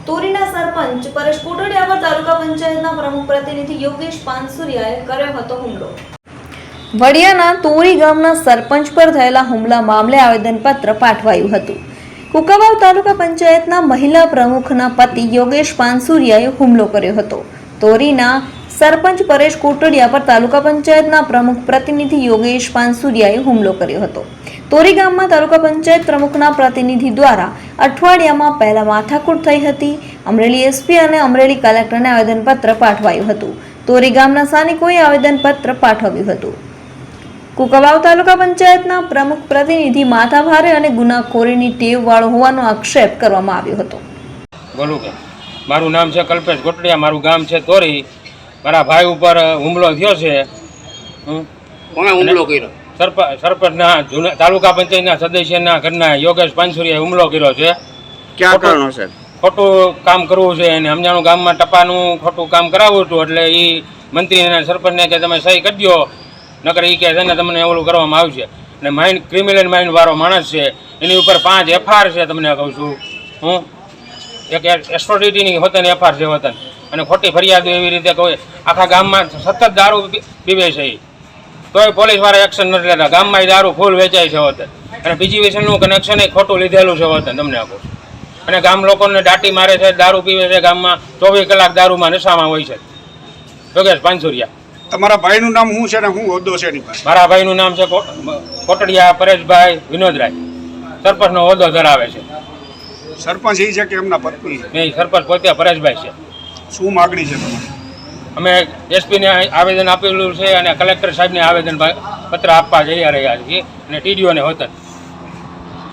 તોરીના સરપંચ પરેશ કોટડિયા પર તાલુકા પંચાયતના પ્રમુખ પ્રતિનિધિ યોગેશ પાનસુરિયાએ કર્યો હતો હુમલો। વડિયાના તોરી ગામના સરપંચ પર થયેલા હુમલા મામલે આવેદનપત્ર પાઠવાયું હતું। કુકાવાવ તાલુકા પંચાયતના મહિલા પ્રમુખના પતિ યોગેશ પાનસુરિયાએ હુમલો કર્યો હતો। તોરીના સરપંચ પરેશ કોટડિયા પર તાલુકા પંચાયતના પ્રમુખ પ્રતિનિધિ યોગેશ પાનસુરિયાએ હુમલો કર્યો હતો। તોરી ગામમાં તાલુકા પંચાયત પ્રમુખના પ્રતિનિધિ દ્વારા અઠવાડિયામાં પહેલા માથાકૂટ થઈ હતી। અમરેલી એસપી અને અમરેલી કલેક્ટરને આવેદનપત્ર પાઠવાયું હતું। તોરી ગામના સ્થાનિકોએ આવેદનપત્ર પાઠવ્યું હતું। કુકાવાવ તાલુકા પંચાયતના પ્રમુખ પ્રતિનિધિ માથાભારે અને ગુનાખોરીની ટેવ વાળો હોવાનો આક્ષેપ કરવામાં આવ્યો હતો। બોલું કે મારું નામ છે કલ્પેશ કોટડિયા, મારું ગામ છે તોરી। મારા ભાઈ ઉપર હુમલો થયો છે। કોણે હુમલો કર્યો? સરપંચના તાલુકા પંચાયતના સદસ્યના ઘરના યોગેશ પાનસુરિયાએ હુમલો કર્યો છે। ક્યાં કારણોસર? ખોટું કામ કરવું છે અને સમજાણું ગામમાં ટપાનું ખોટું કામ કરાવવું હતું, એટલે એ મંત્રી અને સરપંચને કે તમે સહી કરી દો, નકર એ કે છે ને તમને ઓલું કરવામાં આવશે। અને માઇન્ડ ક્રિમિનલ માઇન્ડ વાળો માણસ છે, એની ઉપર 5 FIR છે। તમને કહું છું હું, એક એસ્ટ્રોડિટીની વતન FIR છે વતન, અને ખોટી ફરિયાદો એવી રીતે કોઈ આખા ગામમાં સતત દારૂ પીવે છે, તોય પોલીસ વાળા એક્શન નથી લેતા। ગામમાં એ દારૂ ફૂલ વેચાય છે વતન, અને પીજીવીસીએલનું કનેક્શન એ ખોટું લીધેલું છે વતન, તમને કહું છું। અને ગામ લોકોને દાટી મારે છે, દારૂ પીવે છે, ગામમાં 24 કલાક દારૂમાં નશામાં હોય છે। યોગેશ પાનસુરિયા। તમારા ભાઈનું નામ શું છે ને શું હોદ્દો છે એની પાસે? મારા ભાઈનું નામ છે કોટડિયા પરેશભાઈ વિનોદરાય, સરપંચનો હોદ્દો ધરાવે છે। સરપંચ એ છે કે એમના પત્ની? નહીં, સરપંચ પોતે પરેશભાઈ છે। શું માગણી છે તમારી? અમે એસપીને આવેદન આપેલું છે અને કલેક્ટર સાહેબને આવેદન પત્ર આપવા જઈ રહ્યા છીએ, અને ટીડીઓને હોતન